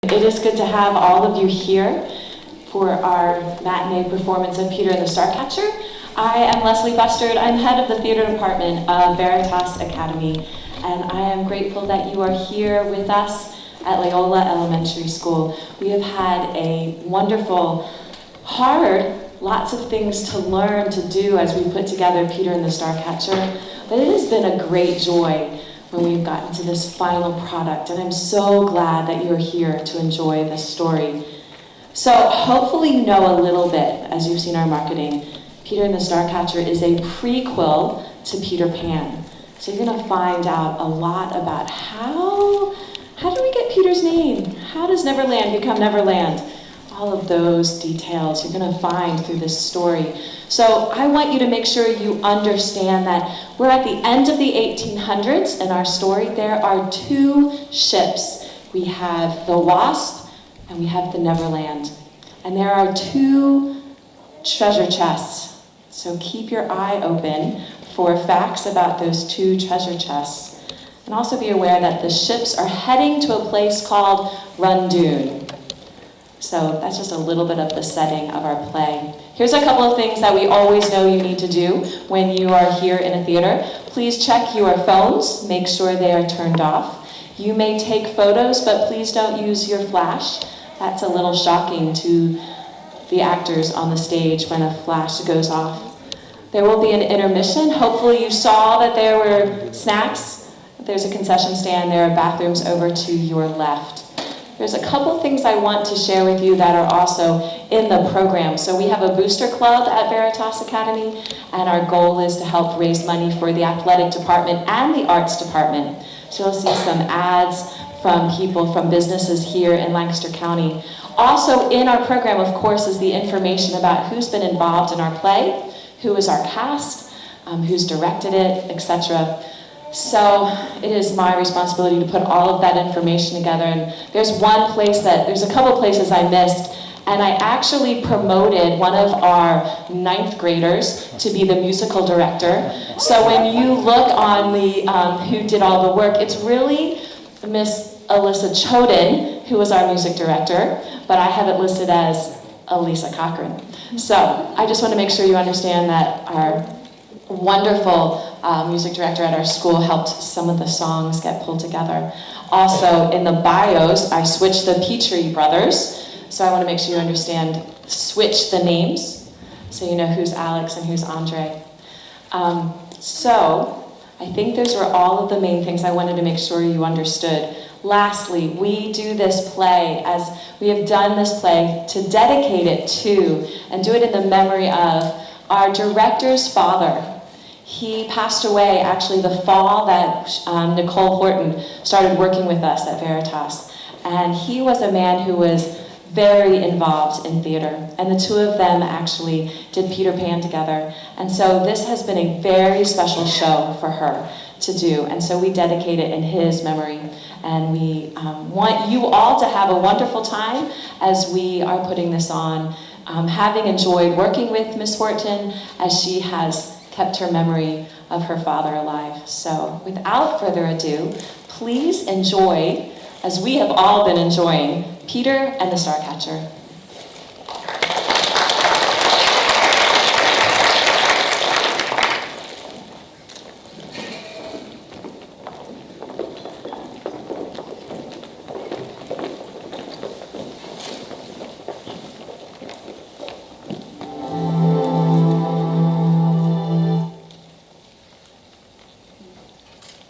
It is good to have all of you here for our matinee performance of Peter and the Starcatcher. I am Leslie Bustard. I'm head of the theater department of Veritas Academy, and I am grateful that you are here with us at Loyola Elementary School. We have had a wonderful, lots of things to learn to do as we put together Peter and the Starcatcher, but it has been a great joy when we've gotten to this final product, and I'm so glad that you're here to enjoy this story. So hopefully you know a little bit, as you've seen our marketing. Peter and the Starcatcher is a prequel to Peter Pan. So you're gonna find out a lot about how do we get Peter's name? How does Neverland become Neverland? All of those details you're gonna find through this story. So I want you to make sure you understand that we're at the end of the 1800s in our story. There are two ships. We have the Wasp and we have the Neverland. And there are two treasure chests. So keep your eye open for facts about those two treasure chests. And also be aware that the ships are heading to a place called Rundoon. So that's just a little bit of the setting of our play. Here's a couple of things that we always know you need to do when you are here in a theater. Please check your phones, make sure they are turned off. You may take photos, but please don't use your flash. That's a little shocking to the actors on the stage when a flash goes off. There will be an intermission. Hopefully you saw that there were snacks. There's a concession stand. There are bathrooms over to your left. There's a couple things I want to share with you that are also in the program. So we have a booster club at Veritas Academy, and our goal is to help raise money for the athletic department and the arts department. So you'll see some ads from people from businesses here in Lancaster County. Also in our program, of course, is the information about who's been involved in our play, who is our cast, who's directed it, etc. So it is my responsibility to put all of that information together, and there's a couple places I missed, and I actually promoted one of our 9th graders to be the musical director. So when you look on the who did all the work, it's really Miss Alyssa Choden, who was our music director, but I have it listed as Elisa Cochran. So I just want to make sure you understand that our wonderful music director at our school helped some of the songs get pulled together. Also, in the bios, I switched the Petrie brothers, so I want to make sure you understand, switch the names, so you know who's Alex and who's Andre. So, I think those were all of the main things I wanted to make sure you understood. Lastly, we do this play, as we have done this play, to dedicate it to, and do it in the memory of, our director's father. He passed away actually the fall that Nicole Horton started working with us at Veritas. And he was a man who was very involved in theater. And the two of them actually did Peter Pan together. And so this has been a very special show for her to do. And so we dedicate it in his memory. And we want you all to have a wonderful time as we are putting this on. Having enjoyed working with Miss Horton as she has kept her memory of her father alive. So without further ado, please enjoy, as we have all been enjoying, Peter and the Starcatcher.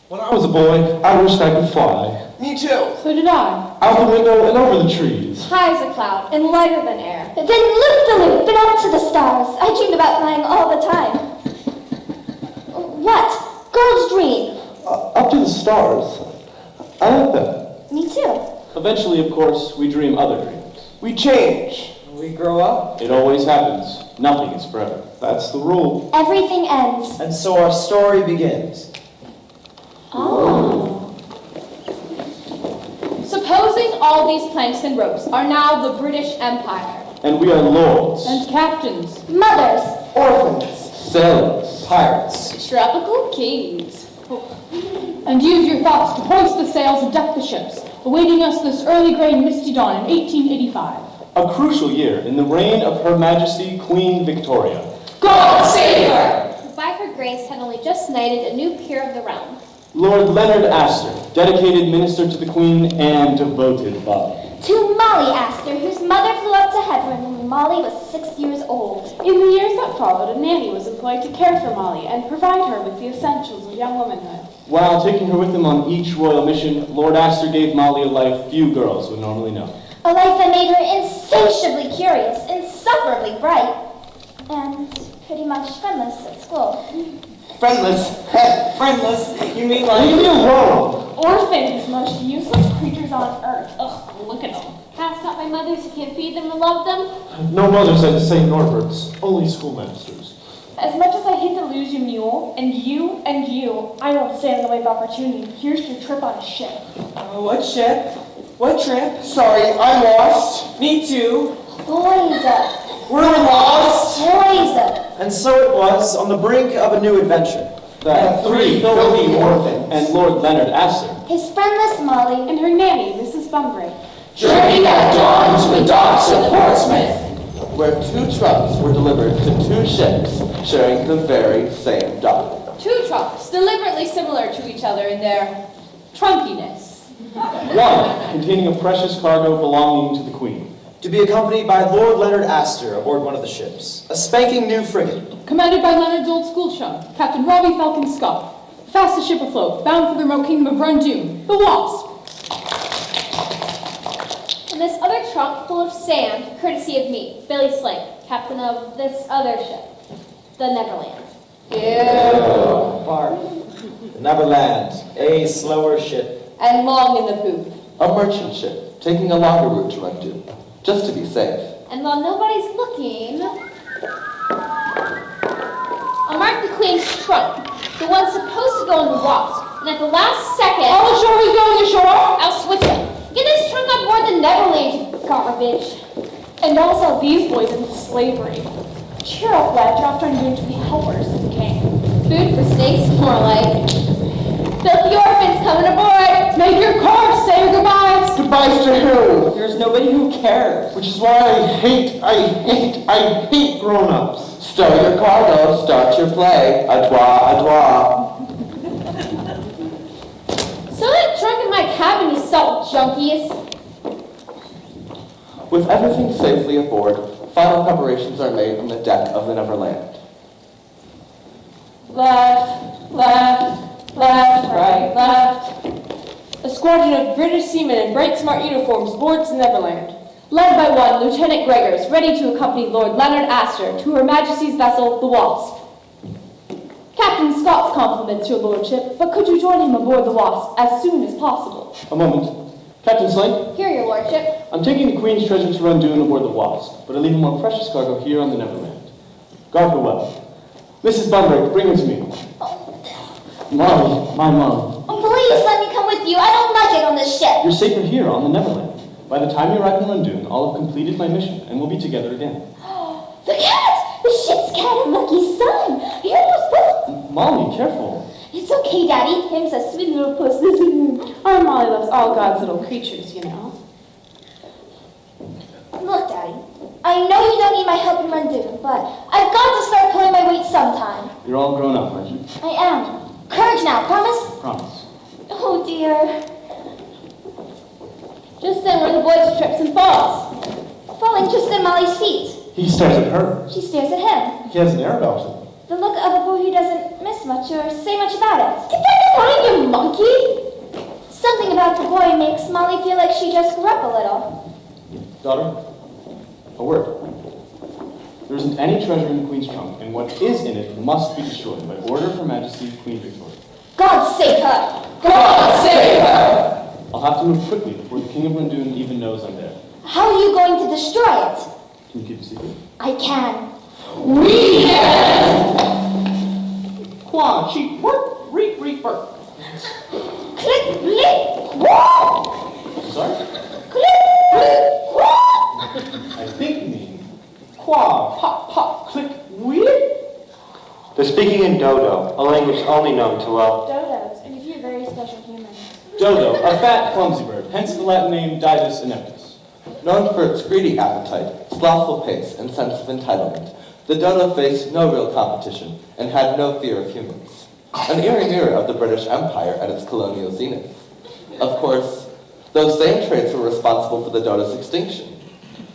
When I was a boy, I wished I could fly. Me too. So did I. Out the window and over the trees. High as a cloud and lighter than air. Then loop-de-loop and up to the stars. I dreamed about flying all the time. What? Girls dream. Up to the stars. I like that. Me too. Eventually, of course, we dream other dreams. We change. We grow up. It always happens. Nothing is forever. That's the rule. Everything ends. And so our story begins. Oh. Supposing all these planks and ropes are now the British Empire. And we are lords. And captains. Mothers. Orphans. Sailors. Pirates. Tropical kings. And use your thoughts to hoist the sails and deck the ships. awaiting us this early gray misty dawn in 1885. A crucial year in the reign of Her Majesty Queen Victoria. God save her! Who by her grace had only just knighted a new peer of the realm. Lord Leonard Astor, dedicated minister to the Queen and devoted bub. To Molly Astor, whose mother flew up to heaven when Molly was 6 years old. In the years that followed, a nanny was employed to care for Molly and provide her with the essentials of young womanhood. While taking her with him on each royal mission, Lord Astor gave Molly a life few girls would normally know. A life that made her insatiably curious, insufferably bright, and pretty much friendless at school. Friendless? Friendless? You mean Leave me alone! Orphans, most useless creatures on earth. Ugh, look at them. Cast out by mothers who can't feed them or love them. No mothers at St. Norbert's, only schoolmasters. As much as I hate to lose you, Mule, and you, I don't stand in the way of opportunity. Here's your trip on a ship. What ship? What trip? Sorry, I'm lost. Me too. Boys up. We're lost. Boys up. And so it was, on the brink of a new adventure, That three filthy orphans and Lord Leonard Astor His friendless Molly. And her nanny, Mrs. Bunbury. Journeyed at dawn to the docks of Portsmouth, where 2 trunks were delivered to 2 ships sharing the very same dock. 2 trunks, deliberately similar to each other in their trunkiness. one containing a precious cargo belonging to the Queen. to be accompanied by Lord Leonard Astor aboard one of the ships, a spanking new frigate. Commanded by Leonard's old school chum, Captain Robbie Falcon Scott. Fastest ship afloat, bound for the remote kingdom of Rundoon, the Wasp. And this other trunk full of sand, courtesy of me, Billy Slate, captain of this other ship, the Neverland. Bark. The Neverland, a slower ship. And long in the poop. A merchant ship taking a longer route to Rundoon, just to be safe. And while nobody's looking, I'll mark the Queen's trunk, the one supposed to go in the Wasp. And at the last second, All ashore is going ashore! I'll switch it. Get this trunk on board the Neverland, you garbage. And I'll sell these boys into slavery. Cheer up, lad, you're off Rundoon to be helpers of the king. Food for snakes, more like. Filthy orphans coming aboard. Make your course, say your goodbyes! Goodbyes to who? There's nobody who cares. Which is why I hate grown-ups. Stow your cargo, start your play. Adwa, adwa. Still that trunk in my cabin, you salt junkies. With everything safely aboard, final preparations are made on the deck of the Neverland. Left, right, left. A squadron of British seamen in bright, smart uniforms boards the Neverland. Led by one, Lieutenant Gregors, ready to accompany Lord Leonard Astor to Her Majesty's vessel, the Wasp. Captain Scott's compliments, your lordship, but could you join him aboard the Wasp as soon as possible? A moment. Captain Slate, Here, your lordship. I'm taking the Queen's treasure to Rundoon aboard the Wasp, but I leave a more precious cargo here on the Neverland. Guard her well. Mrs. Bunbury, bring her to me. Molly, my mom. Oh, please let me come with you. I don't like it on this ship. You're safer here on the Neverland. By the time you arrive in Rundoon, I'll have completed my mission, and we'll be together again. The cat! The ship's cat and lucky son. Here was this. Molly, careful. It's okay, Daddy. Him's a sweet little puss. Our Molly loves all God's little creatures, you know. Look, Daddy. I know you don't need my help in Rundoon, but I've got to start pulling my weight sometime. You're all grown up, aren't you? I am. Courage now, promise? Promise. Oh, dear. Just then one of the boys trips and falls, falling just at Molly's feet. He stares at her. She stares at him. He has an air about him. The look of a boy who doesn't miss much or say much about it. Get back in line, you monkey! Something about the boy makes Molly feel like she just grew up a little. Daughter, a word. There isn't any treasure in the Queen's trunk, and what is in it must be destroyed by order of Her Majesty Queen Victoria. God save her! God save her! I'll have to move quickly before the King of Rundoon even knows I'm there. How are you going to destroy it? Can you keep a secret? I can. We can! Qua, she, what? Reek, burp. Click, blick, whoa! Sorry? Click, blick, whoa! I think you mean qua, pop, click, wheelie? They're speaking in Dodo, a language only known to Dodos, and a few very special humans. Dodo, a fat, clumsy bird, hence the Latin name Dives Ineptus. Known for its greedy appetite, slothful pace, and sense of entitlement, the dodo faced no real competition and had no fear of humans. An eerie mirror of the British Empire at its colonial zenith. Of course, those same traits were responsible for the dodo's extinction.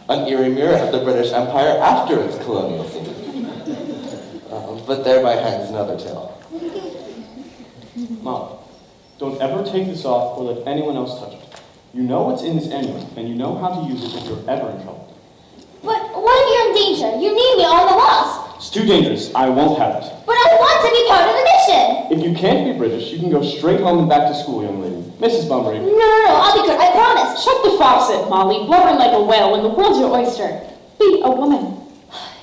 An eerie mirror of the British Empire after its colonial zenith. But thereby hangs another tale. Molly, don't ever take this off or let anyone else touch it. You know what's in this amulet, and you know how to use it if you're ever in trouble. But what if you're in danger? You need me on the Wasp. It's too dangerous. I won't have it. But I want to be part of the mission. If you can't be British, you can go straight home and back to school, young lady. Mrs. Bumbrake. No, I'll be good, I promise. Shut the faucet, Molly. Blubbering like a whale when the world's your oyster. Be a woman.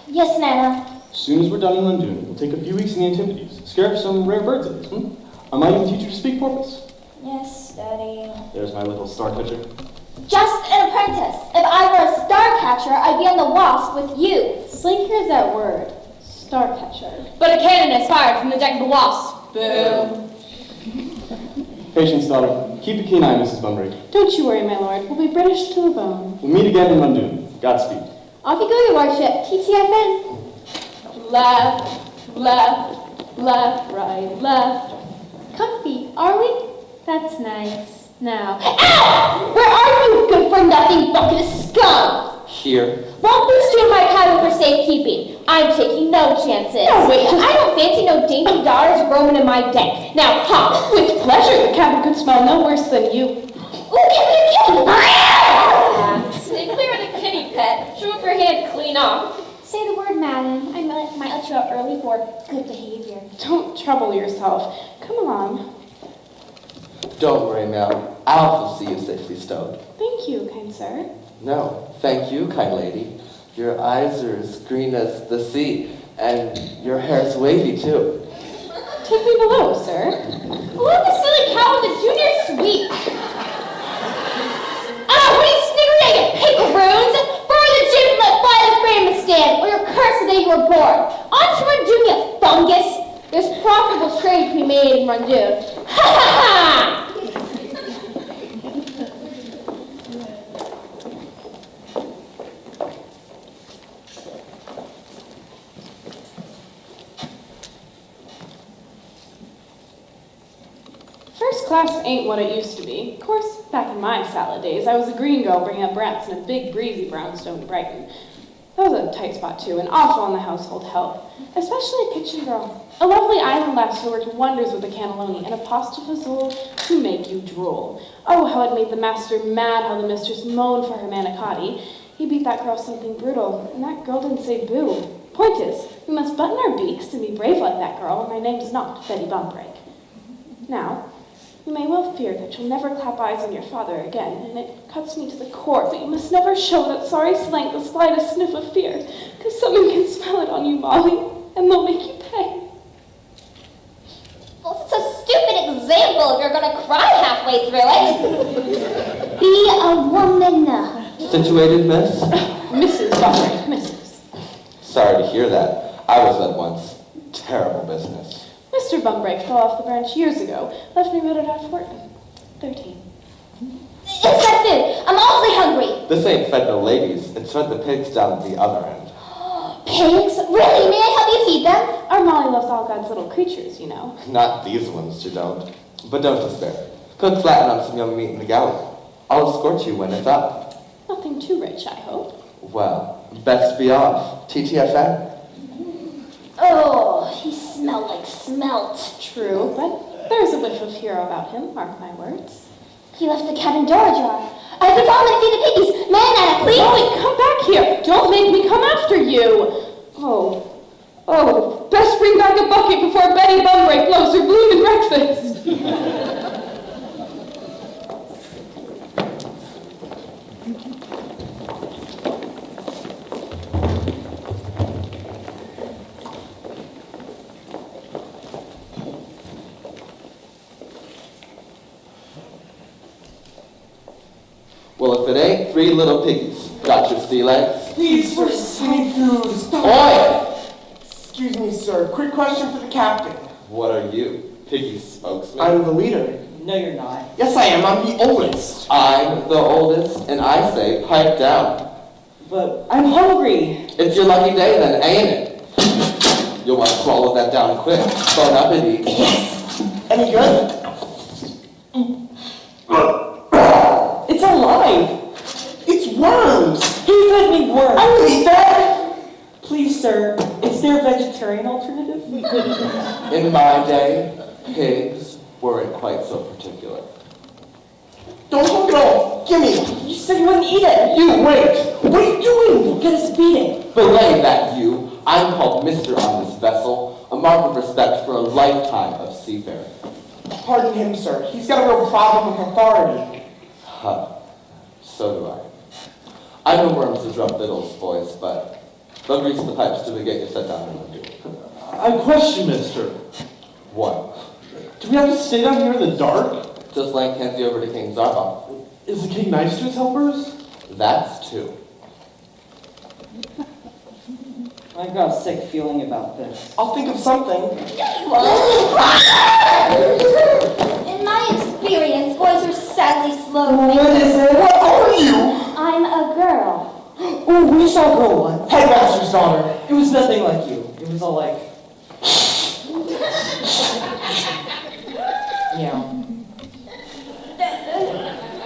Yes, Nana. As soon as we're done in London, we'll take a few weeks in the Antipodes. Scare some rare birds at least, I might even teach you to speak porpoise. Yes, Daddy. There's my little Starcatcher. Just an apprentice. If I were a Starcatcher, I'd be on the Wasp with you. Slink, here's that word. Starcatcher. But a cannon is fired from the deck of the Wasp. Boom. Patience, daughter. Keep a keen eye, Mrs. Bumbrake. Don't you worry, my lord. We'll be British to the bone. We'll meet again in London. Godspeed. Off you go, your lordship. TTFN. Left, left, left, right, left. Comfy, are we? That's nice. Now, Ow! Where are you, good for nothing bucket of scum? Here, Won't boost you in my cabin for safekeeping. I'm taking no chances. No, wait, I don't fancy no dainty daughters roaming in my deck. Now, hop. with pleasure, the cabin could smell no worse than you. Ooh, give me a kiss. Stay clear of the kitty pet. Show up your hand clean off. Say the word, madam. I might let you out early for good behavior. Don't trouble yourself. Come along. don't worry, ma'am. I'll see you safely stowed. Thank you, kind sir. No, thank you, kind lady. Your eyes are as green as the sea, and your hair's wavy, too. Take me below, sir. Look, the silly cow with the junior sweep. What are you sniggering at, you picaroons? Burn the gym and let fly the frame and stand, or you're cursed the day you were born. On to Randoon, you fungus. There's profitable trade to be made in Randoon. Ha ha ha! First class ain't what it used to be. Of course, back in my salad days, I was a green girl bringing up brats in a big breezy brownstone Brighton. That was a tight spot too, and awful on the household help, especially a kitchen girl. A lovely island lass who worked wonders with the cannelloni and a pasta fazool to make you drool. Oh, how it made the master mad how the mistress moaned for her manicotti. He beat that girl something brutal, and that girl didn't say boo. Point is, we must button our beaks and be brave like that girl, and my name's not Betty Bumbrake. Now, you may well fear that you'll never clap eyes on your father again, and it cuts me to the core, but you must never show that sorry slank the slightest sniff of fear, because someone can smell it on you, Molly, and they'll make you pay. Well, it's a stupid example if you're gonna cry halfway through it. Be a woman. Situated, miss? Mrs. Bumbrake, Mrs. Sorry to hear that. I was that once. Terrible business. Mr. Bumbrake fell off the branch years ago, left me rooted out of work. 13. It's that food. I'm awfully hungry. This ain't fed no ladies. It's fed the pigs down at the other end. Pigs? Really? May I help you feed them? Our Molly loves all God's little creatures, you know. Not these ones, you don't. But don't despair. Cook flatten on some young meat in the galley. I'll escort you when it's up. Nothing too rich, I hope. Well, best be off. TTFN? Oh, he smelled like smelt. True, but there's a whiff of hero about him, mark my words. He left the cabin door ajar. I've been following to feed the piggies. Man, Nana, please. Molly, come back here! Don't make me come after you! Oh, best bring back a bucket before Betty Bumbrake blows her bloomin' breakfast! Well, if it ain't three little piggies. Got your sea legs? These were silly foods. Oi! Excuse me, sir. Quick question for the captain. What are you? Piggy spokesman? I'm the leader. No, you're not. Yes, I am. I'm the oldest. I'm the oldest, and I say pipe down. But I'm hungry. It's your lucky day then, ain't it? You'll want to swallow that down quick. Bon appetit. Yes. Any good? It's alive. It's worms. He fed me worms. I would eat that. Please, sir, is there a vegetarian alternative? In my day, pigs weren't quite so particular. Don't hug it all. Gimme. You said you wouldn't eat it. You wait! What are you doing? You'll get us beating. Belay that, you. I'm called Mr. on this vessel, a mark of respect for a lifetime of seafaring. Pardon him, sir. He's got a real problem with authority. Huh. So do I. I know worms is rough victuals, boys, but they'll grease the pipes till we get you set down in London. I question, mister. What? Do we have to stay down here in the dark? Just like hands you over to King Zarba. Is the king nice to his helpers? That's two. I've got a sick feeling about this. I'll think of something. In my experience, boys are sadly slow. What is it? What are you? I'm a girl. Oh, we saw a girl once. Headmaster's daughter. It was nothing like you. It was all like... yeah.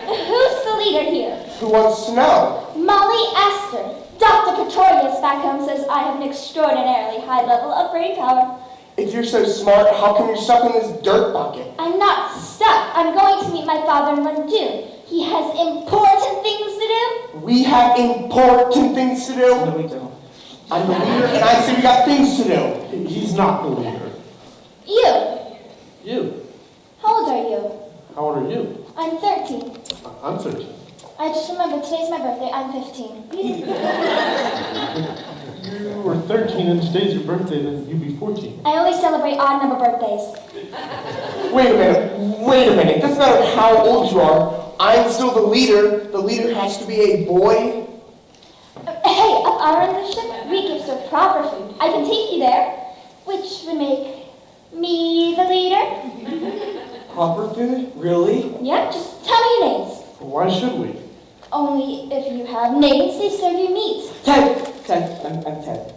Who's the leader here? Who wants to know? Molly Astor. Dr. Pretorius back home says I have an extraordinarily high level of brain power. If you're so smart, how come you're stuck in this dirt bucket? I'm not stuck. I'm going to meet my father in London. He has important things to do. We have important things to do. No, we don't. I'm the leader, and I say we got things to do. He's not the leader. You. You? How old are you? How old are you? I'm 13. I'm 13. I just remembered today's my birthday. I'm 15. You were 13 and today's your birthday, then you'd be 14. I only celebrate odd number birthdays. Wait a minute. Doesn't matter how old you are. I'm still the leader. The leader has to be a boy. Hey, up our end of the ship, we give so proper food. I can take you there, which would make me the leader. Proper food? Really? Yep, just tell me your names. Why should we? Only if you have names, they serve you meat. Ted. I'm Ted.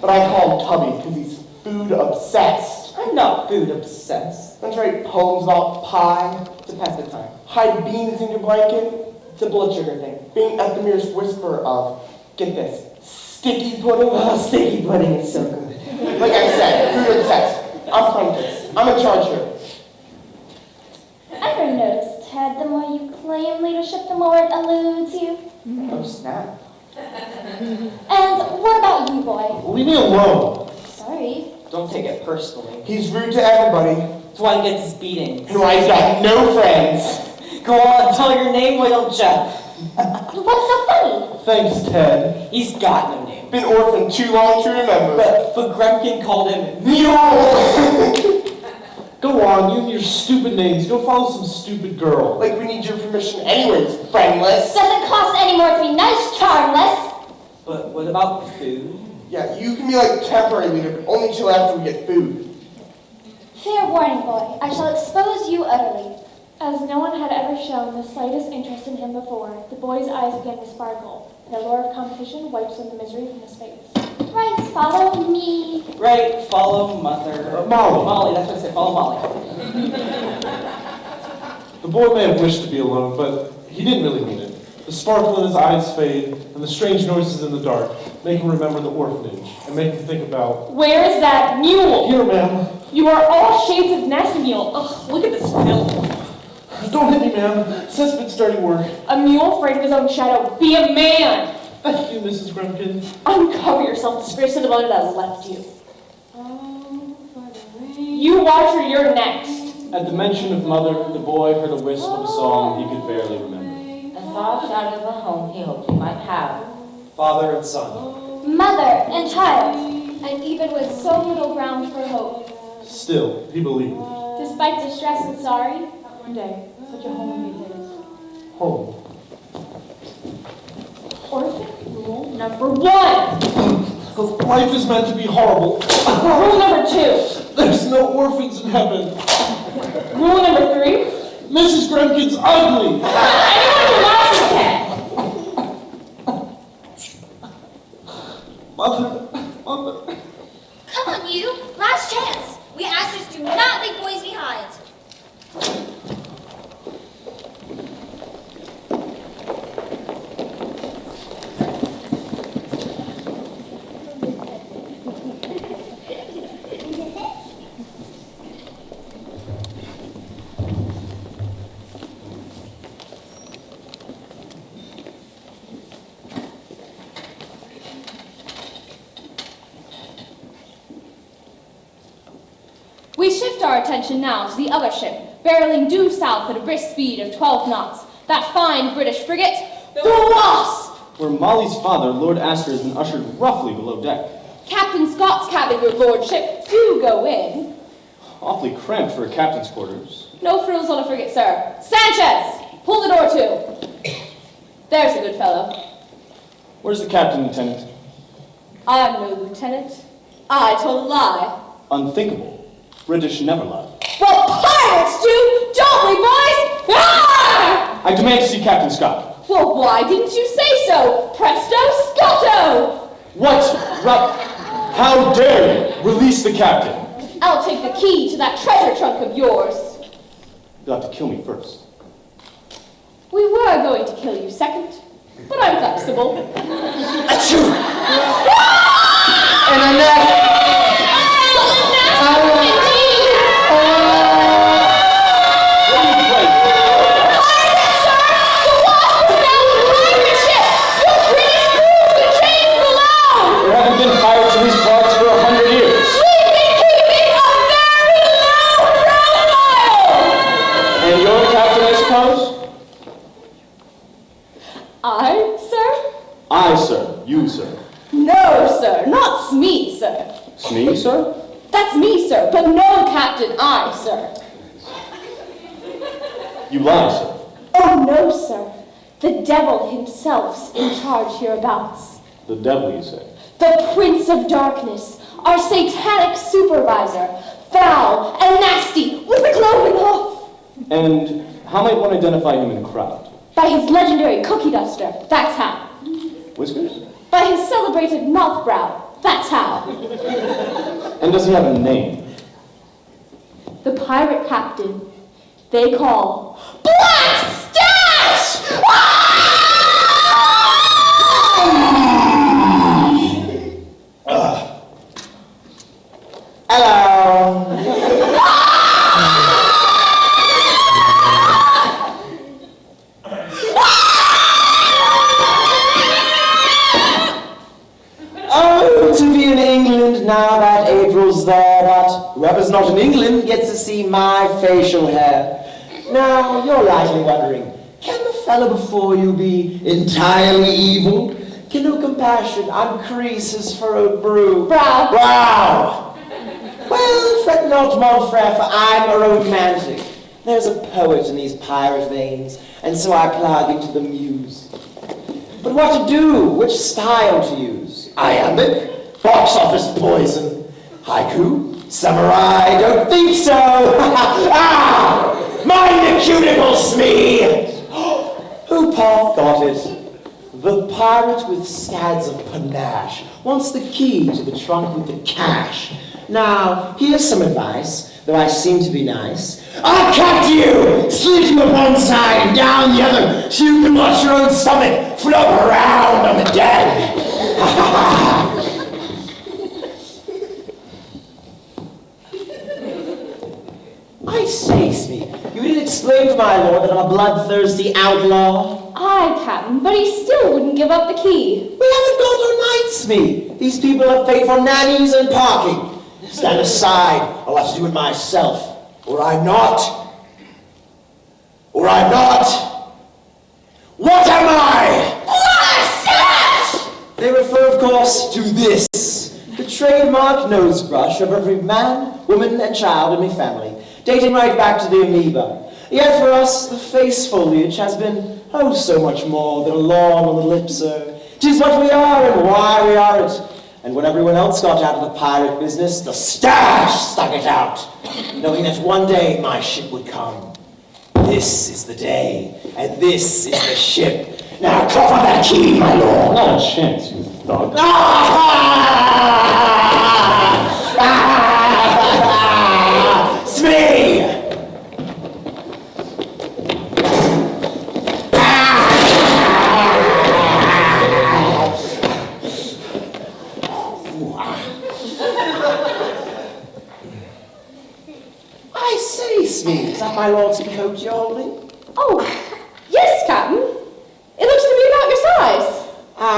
But I call him Tubby because he's food obsessed. I'm not food obsessed. Don't you write poems about pie to pass the time? Hide beans in your blanket. It's a blood sugar thing. Being at the merest whisper of, get this, sticky pudding. Oh, sticky pudding is so good. Like I said, food obsessed. I'm Prentice. I'm in charge here. I never noticed, Ted, the more you claim leadership, the more it eludes you. Oh, snap. And what about you, boy? Leave me alone. Sorry. Don't take it personally. He's rude to everybody. That's why he gets his beating. And why he's got no friends. Go on, tell your name, why don't ya? What's so funny? Thanks, Ted. He's got no name. Been orphaned too long to remember. But Grumkin called him Mule! Go on, you and your stupid names. Go follow some stupid girl. Like we need your permission anyways, friendless. Doesn't cost any more to be nice, charmless. But what about the food? Yeah, you can be like temporary leader, but only till after we get food. Fair warning, boy. I shall expose you utterly. As no one had ever shown the slightest interest in him before, the boy's eyes began to sparkle, and the lure of competition wiped some of the misery from his face. Right, follow me. Right, follow mother. Molly. Molly, that's what I said, follow Molly. The boy may have wished to be alone, but he didn't really mean it. The sparkle in his eyes fade, and the strange noises in the dark make him remember the orphanage, and make him think about... Where is that mule? Here, ma'am. You are all shades of nasty mule. Ugh, look at this filth. Don't hit me, ma'am. Cesspit's dirty work. A mule afraid of his own shadow. Be a man! Thank you, Mrs. Grumpkin. Uncover yourself, disgrace to the mother that left you. You watch or you're next. At the mention of mother, the boy heard a wisp of a song he could barely remember. A soft shadow of a home he hoped he might have. Father and son. Mother and child. And even with so little ground for hope, Still, he believed. despite distress and sorry, one day, such a home would be his. Home. Orphan rule number 1. Life is meant to be horrible. Rule number 2. There's no orphans in heaven. Rule number 3. Mrs. Grumkin's ugly. Anyone who wants it can. Mother. Come on, you. Last chance. We askers do not leave boys behind. We shift our attention now to the other ship, barreling due south at a brisk speed of 12 knots. That fine British frigate, the Wasp! Where Molly's father, Lord Astor, has been ushered roughly below deck. Captain Scott's cabin, your lordship. Do go in. Awfully cramped for a captain's quarters. No frills on a frigate, sir. Sanchez! Pull the door to. There's a good fellow. Where's the captain, Lieutenant? I'm no lieutenant. I told a lie. Unthinkable. British never lie. Well, pirates do, don't we, boys? Arr! I demand to see Captain Scott. Well, why didn't you say so? Presto Scotto! What? How dare you? Release the captain. I'll take the key to that treasure trunk of yours. You'll have to kill me first. We were going to kill you second, but I'm flexible. Achoo! And a neck! I, sir. You, sir. No, sir. Not Smee, sir. Smee, sir? That's me, sir, but no Captain I, sir. You lie, sir. Oh, no, sir. The devil himself's in charge hereabouts. The devil, you say? The Prince of Darkness, our satanic supervisor, foul and nasty, with the cloven hoof. And how might one identify him in a crowd? By his legendary cookie duster, that's how. Whiskers? By his celebrated mouth brow, that's how. And does he have a name? The pirate captain they call Black Stash! Hello. Oh, to be in England now that April's there, but whoever's not in England gets to see my facial hair. Now, you're likely wondering, can the fellow before you be entirely evil? Can no compassion uncrease his furrowed brow? Brow! Well, fret not, mon frere, for I'm a romantic. There's a poet in these pirate veins, and so I plug into the muse. But what to do? Which style to use? Iambic? Box office poison? Haiku? Samurai? Don't think so! Ah! Mind the cuticle, Smee! Who got it? The pirate with scads of panache wants the key to the trunk with the cash. Now, here's some advice, though I seem to be nice. I'll cut you! Slit you up one side and down the other, so you can watch your own stomach flop around on the deck. I say, Smee, you didn't explain to my lord that I'm a bloodthirsty outlaw? Aye, Captain, but he still wouldn't give up the key. We haven't got our nights, Smee. These people have paid for nannies and parking. Stand aside. I'll have to do it myself. Or I'm not. Or I'm not. What am I? Blast! They refer, of course, to this. The trademark nose brush of every man, woman, and child in my family, dating right back to the amoeba. Yet for us, the face foliage has been, so much more than a lawn on the lip, sir. 'Tis what we are and why we are it. And when everyone else got out of the pirate business, the stash stuck it out, knowing that one day my ship would come. This is the day, and this is the ship. Now drop on that key, my lord. Not a chance, you thug. Smee! I say, Smee, is that my lord's coat you're holding? Oh, yes, Captain. It looks to be about your size.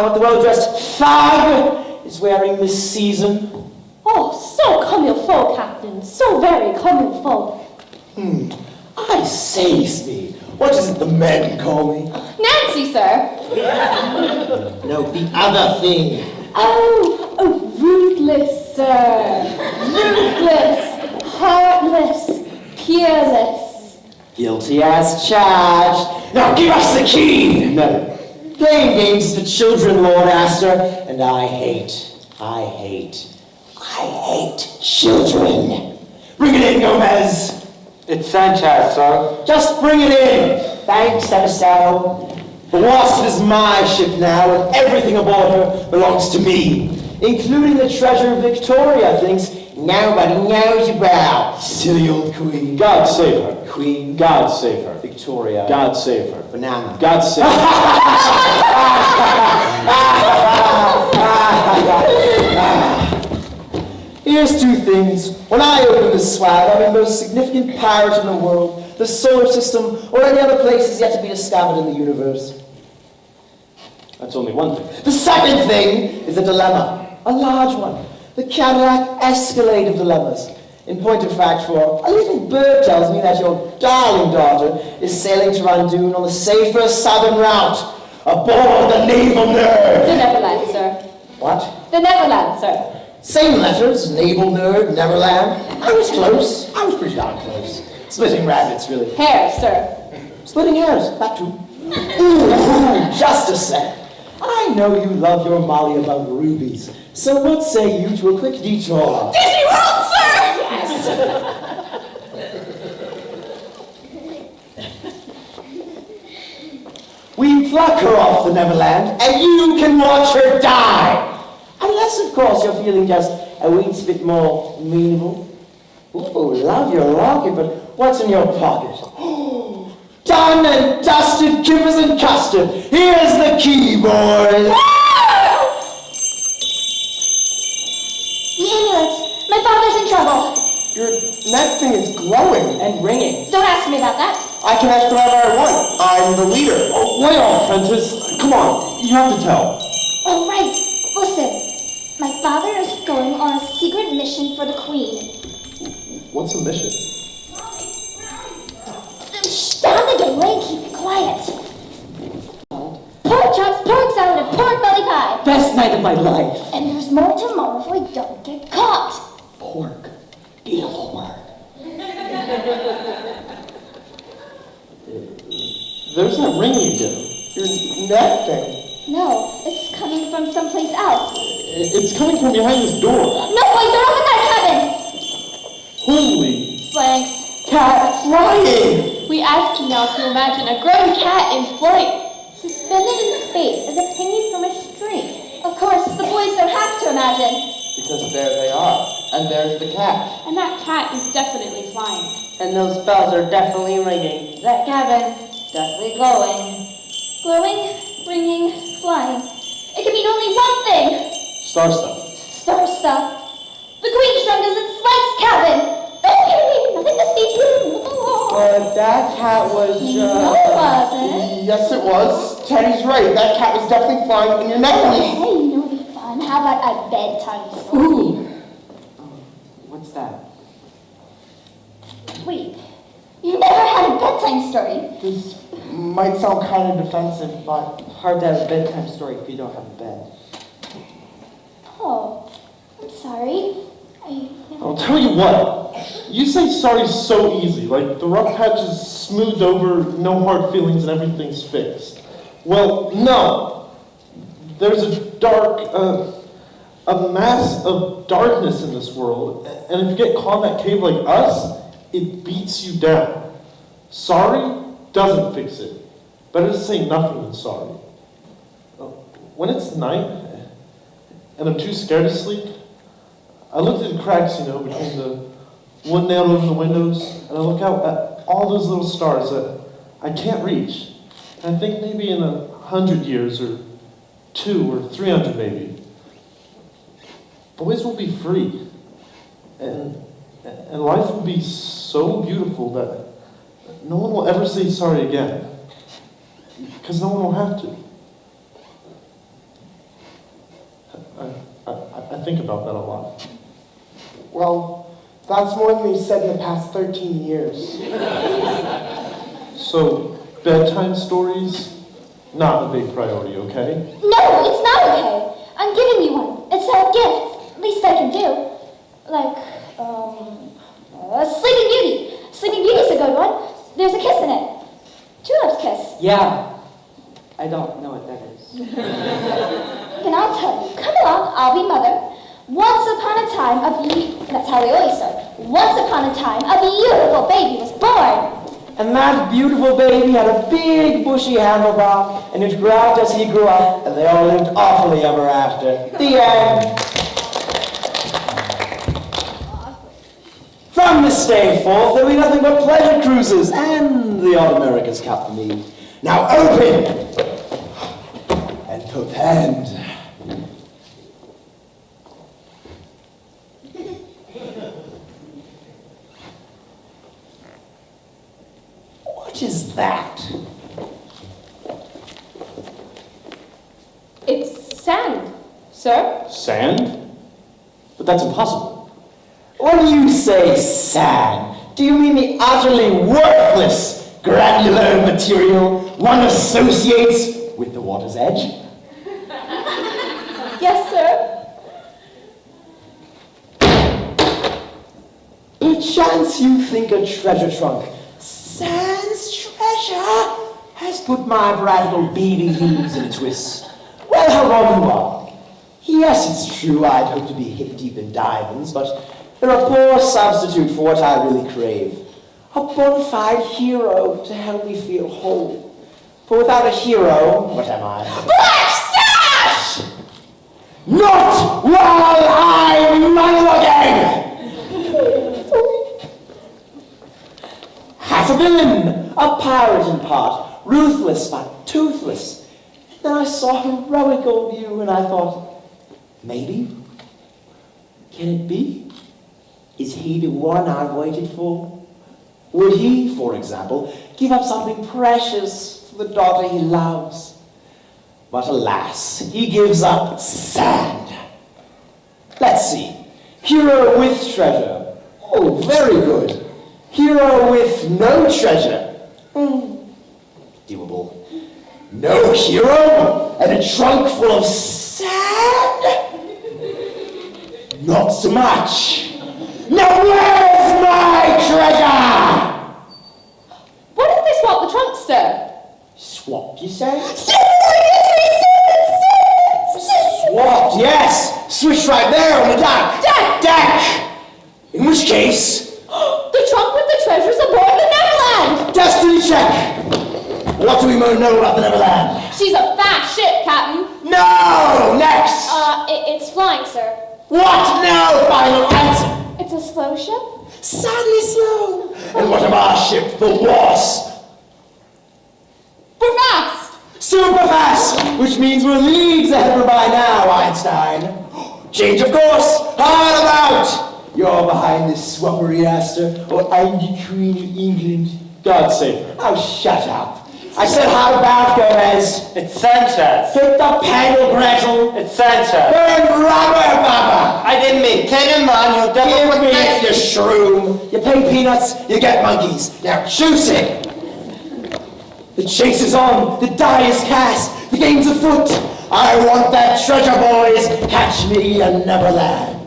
What the well-dressed thug is wearing this season. Oh, so comme il faut, Captain. So very comme il faut. I say, Smee, what is it the men call me? Nancy, sir. No, the other thing. Oh, ruthless, sir. Ruthless, heartless, peerless. Guilty as charged. Now give us the key! Never. Playing games for children, Lord Astor, and I hate children. Bring it in, Gomez. It's Sanchez, sir. Just bring it in. Thanks, Epistow. The Wasp is my ship now, and everything aboard her belongs to me, including the treasure of Victoria. Thinks nobody knows about. Silly old queen. God save her. Queen. God save her. Victoria. God save her. Banana. God save her. Here's two things. When I open this swag, I'm the most significant pirate in the world, the solar system, or any other places yet to be discovered in the universe. That's only one thing. The second thing is a dilemma, a large one. The Cadillac Escalade of dilemmas. In point of fact, for a little bird tells me that your darling daughter is sailing to Rangoon on the safer southern route, aboard the Naval Nerd. The Neverland, sir. What? The Neverland, sir. Same letters, Naval Nerd, Neverland. I was close. I was pretty darn close. Splitting rabbits, really. Hair, sir. Splitting hairs, that too. Ooh, just a sec. I know you love your Molly above rubies. So what say you to a quick detour? Disney World, sir! Yes! We pluck her off the Neverland, and you can watch her die! Unless, of course, you're feeling just a wee bit more amenable. Ooh, love your rocket, but what's in your pocket? Done and dusted, kippers and custard. Here's the keyboard. The amulet. My father's in trouble. Your neck thing is glowing and ringing. Don't ask me about that. I can ask whatever I want. I'm the leader. Oh, lay off, Prentice. Come on, you have to tell. Oh, right. Listen. My father is going on a secret mission for the Queen. What's the mission? Shh, down the gateway and keep it quiet. Pork chops, pork salad, and pork belly pie. Best night of my life. And there's more tomorrow if we don't get caught. Pork. Beautiful word. There's that ringing again. Your neck thing. No, it's coming from someplace else. It's coming from behind this door. No, wait, don't open that cabin! Holy. Thanks. Cat flying! We ask you now to imagine a grown cat in flight. Suspended in space as if hanging from a string. Of course, the boys don't have to imagine. Because there they are. And there's the cat. And that cat is definitely flying. And those bells are definitely ringing. That cabin, definitely glowing. Glowing, ringing, flying. It can mean only one thing. Star stuff. Star stuff. The Queen's trunk is in Slank's cabin. That can mean nothing to see through. But that cat was No, it wasn't. Yes, it was. Teddy's right. That cat was definitely flying in your neck. Hey, you know what'd be fun? How about a bedtime story? Ooh. What's that? Wait, you never had a bedtime story? This might sound kind of defensive, but hard to have a bedtime story if you don't have a bed. Oh, I'm sorry. I'll tell you what. You say sorry so easy, like the rough patch is smoothed over, no hard feelings, and everything's fixed. Well, no. There's a dark, a mass of darkness in this world, and if you get caught in that cave like us, it beats you down. Sorry doesn't fix it. Better to say nothing than sorry. When it's night, and I'm too scared to sleep, I look through the cracks, between the wood nailed over the windows, and I look out at all those little stars that I can't reach. And I think maybe in 100 years, or 2 or 300 maybe, boys will be free. And life will be so beautiful that no one will ever say sorry again. Because no one will have to. I think about that a lot. Well, that's more than we've said in the past 13 years. So, bedtime stories, not a big priority, okay? No, it's not okay. I'm giving you one. It's a gift. At least I can do. Like, Sleeping Beauty. Sleeping Beauty's a good one. There's a kiss in it. Tulip's kiss. Yeah. I don't know what that is. Then I'll tell you. Come along, I'll be mother. Once upon a time, that's how we always start. Once upon a time, a beautiful baby was born. And that beautiful baby had a big bushy handlebar, and it grew out as he grew up, and they all lived awfully ever after. The end. From this day forth, there'll be nothing but pleasure cruises, and the odd America's Cup for me. Now open! And prepend. What is that? It's sand, sir. Sand? But that's impossible. When you say sand, do you mean the utterly worthless granular material one associates with the water's edge? Yes, sir. Perchance you think a treasure trunk, sans treasure, has put my bright little BDDs in a twist. Well, how wrong you are. Yes, it's true I'd hope to be hip deep in diamonds, but they're a poor substitute for what I really crave. A bona fide hero to help me feel whole. For without a hero, what am I? Black Stash! Not while I'm monologuing! Half a villain, a pirate in part, ruthless but toothless. Then I saw heroic old you and I thought, maybe? Can it be? Is he the one I've waited for? Would he, for example, give up something precious for the daughter he loves? But alas, he gives up sand. Let's see. Hero with treasure. Oh, very good. Hero with no treasure. Doable. No hero and a trunk full of sand? Not so much. Now where's my treasure? What if they swap the trunks, sir? Swap, you say? Swapped, yes! Switch right there on the deck! Deck! In which case... The trunk with the treasures aboard the Neverland! Destiny check! What do we know about the Neverland? She's a fast ship, Captain. No! Next! It's flying, sir. What? No! Final answer! It's a slow ship? Sadly slow. And what of our ship, the Wasp? We're fast! Super fast! Which means we're leagues ahead of her by now, Einstein. Change of course! Hard about! You're behind this swappery, Astor, or I'm the Queen of England. God save her. Oh, shut up. I said how about Gomez? It's Sanchez. Hit the pedal, Gretel. It's Sanchez. Burn rubber, Baba. I didn't mean kidding, man. You Give devil. me your shroom. You pay peanuts, you get monkeys. Now choose it. The chase is on. The die is cast. The game's afoot. I want that treasure, boys. Catch me in Neverland.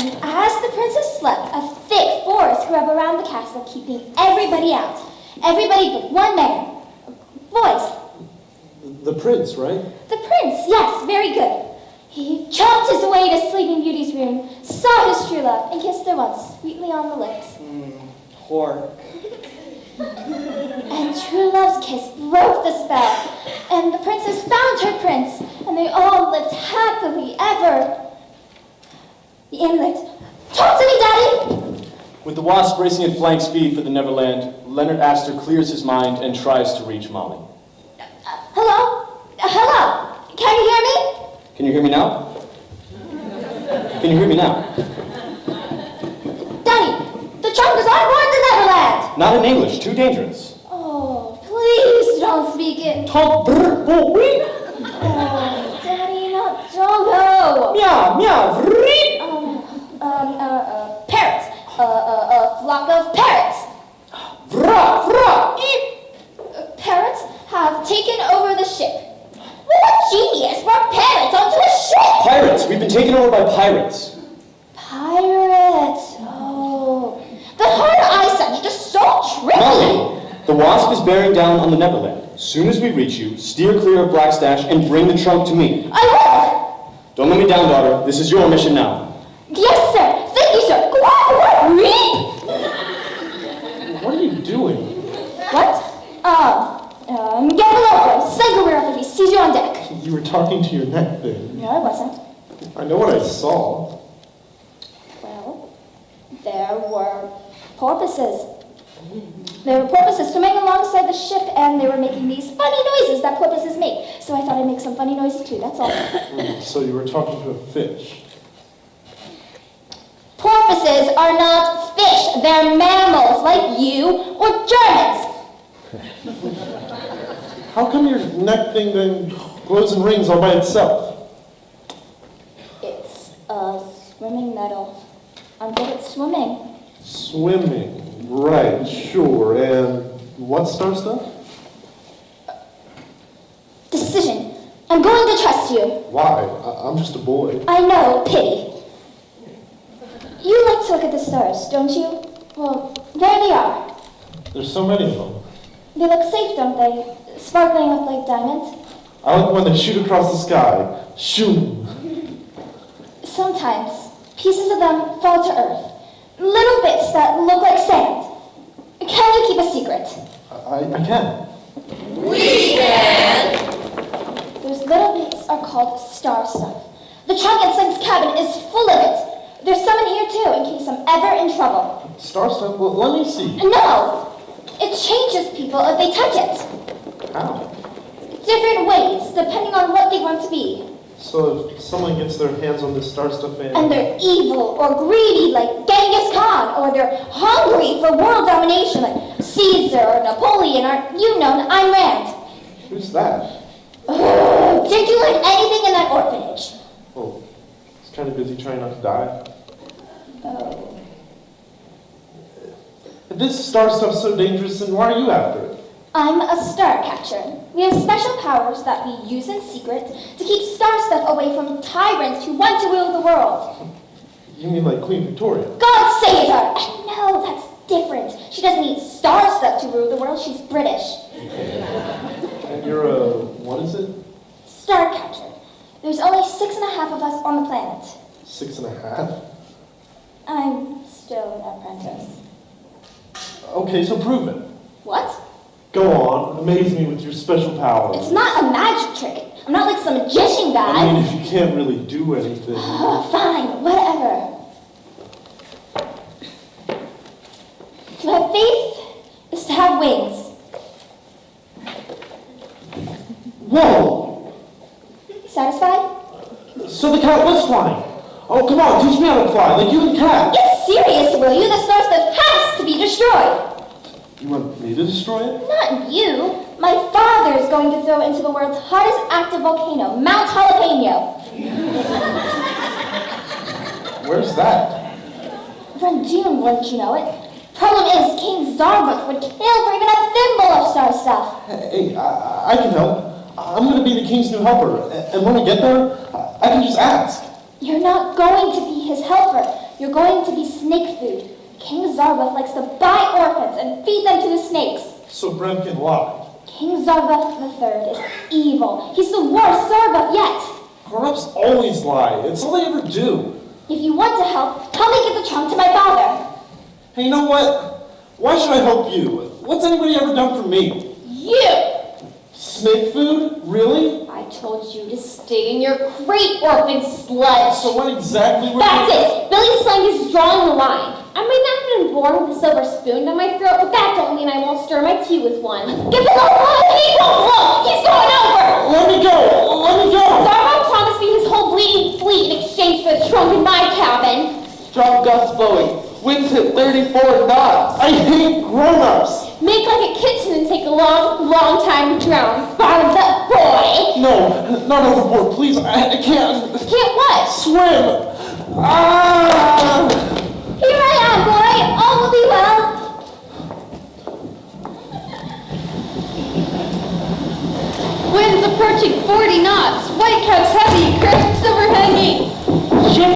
And as the princess slept, a thick forest grew up around the castle, keeping everybody out. Everybody but one man. Boys. The prince, right? The prince, yes, very good. He chomped his way to Sleeping Beauty's room, saw his true love, and kissed her once, sweetly on the lips. Pork. And true love's kiss broke the spell, and the princess found her prince, and they all lived happily ever. The amulet. Talk to me, Daddy! With the Wasp racing at flank speed for the Neverland, Leonard Astor clears his mind and tries to reach Molly. Hello? Hello? Can you hear me? Can you hear me now? Can you hear me now? Daddy, the trunk is on board the Neverland! Not in English, too dangerous. Oh, please don't speak it. Talk brr, bo, wee. Oh, Daddy, not Doggo. Meow, meow, vree. Parrots. A flock of parrots. Vra, vra, eep. Parrots have taken over the ship. What a genius! Brought parrots onto a ship! Pirates! We've been taken over by pirates. Pirates. Oh. The harder I said, you're just so tricky. Molly, the Wasp is bearing down on the Neverland. As soon as we reach you, steer clear of Blackstash and bring the trunk to me. I will! Don't let me down, daughter. This is your mission now. Yes, sir. Thank you, sir. Quack, reap! What are you doing? What? Get below, boys. Cycle her up if he sees you on deck. You were talking to your neck then. No, I wasn't. I know what I saw. Well, there were porpoises. There were porpoises swimming alongside the ship, and they were making these funny noises that porpoises make. So I thought I'd make some funny noises too, that's all. So you were talking to a fish. Porpoises are not fish. They're mammals, like you or Germans. How come your neck thing then glows and rings all by itself? It's a swimming medal. I'm good at swimming. Swimming. Right, sure. And what star stuff? Decision. I'm going to trust you. Why? I'm just a boy. I know, pity. You like to look at the stars, don't you? Well, there they are. There's so many of them. They look safe, don't they? Sparkling up like diamonds. I like when they shoot across the sky. Shoot. Sometimes, pieces of them fall to earth. Little bits that look like sand. Can you keep a secret? I can. We can! Those little bits are called star stuff. The trunk in Slim's cabin is full of it. There's some in here too, in case I'm ever in trouble. Star stuff? Well, let me see. No! It changes people if they touch it. How? Different ways, depending on what they want to be. So if someone gets their hands on this star stuff And they're evil or greedy like Genghis Khan, or they're hungry for world domination like Caesar or Napoleon, or you know, Ayn Rand. Who's that? Did you learn anything in that orphanage? Oh, he's kind of busy trying not to die. Oh. If this star stuff's so dangerous, then why are you after it? I'm a Starcatcher. We have special powers that we use in secret to keep star stuff away from tyrants who want to rule the world. You mean like Queen Victoria? God save her! No, that's different. She doesn't need star stuff to rule the world. She's British. And you're a, what is it? Starcatcher. There's only 6.5 of us on the planet. 6.5? I'm still an apprentice. Okay, so prove it. What? Go on, amaze me with your special powers. It's not a magic trick. I'm not like some magician guy. I mean, if you can't really do anything. Fine, whatever. To have faith is to have wings. Whoa! Satisfied? So the cat was flying. Oh, come on, teach me how to fly, like you and cat. Get serious, will you? The star stuff has to be destroyed. You want me to destroy it? Not you. My father is going to throw it into the world's hottest active volcano, Mount Jalapeno. Where's that? Randoon, wouldn't you know it? Problem is, King Zarbuk would kill for even a thimble of star stuff. Hey, I can help. I'm going to be the king's new helper. And when we get there, I can just ask. You're not going to be his helper. You're going to be snake food. King Zarbath likes to buy orphans and feed them to the snakes. So Bremkin lied. King Zarbath III is evil. He's the worst Zarbath yet. Grown-ups always lie. It's all they ever do. If you want to help me get the trunk to my father. Hey, you know what? Why should I help you? What's anybody ever done for me? You! Snake food? Really? I told you to stay in your crate, orphan sludge. So what exactly were That's it! Billy Slime is drawing the line. I might not have been born with a silver spoon down my throat, but that don't mean I won't stir my tea with one. Get below! He won't blow! He's going over! Let me go! Let me go! Zarba promised me his whole bleeding fleet in exchange for the trunk in my cabin. Strong gusts blowing. Winds hit 34 knots. I hate grown-ups! Make like a kitten and take a long, long time to drown. Bottoms up, boy! No, not overboard, please. I can't. Can't what? Swim! Ah! Here I am, boy. All will be well. Winds approaching 40 knots. White caps heavy, crests overhanging.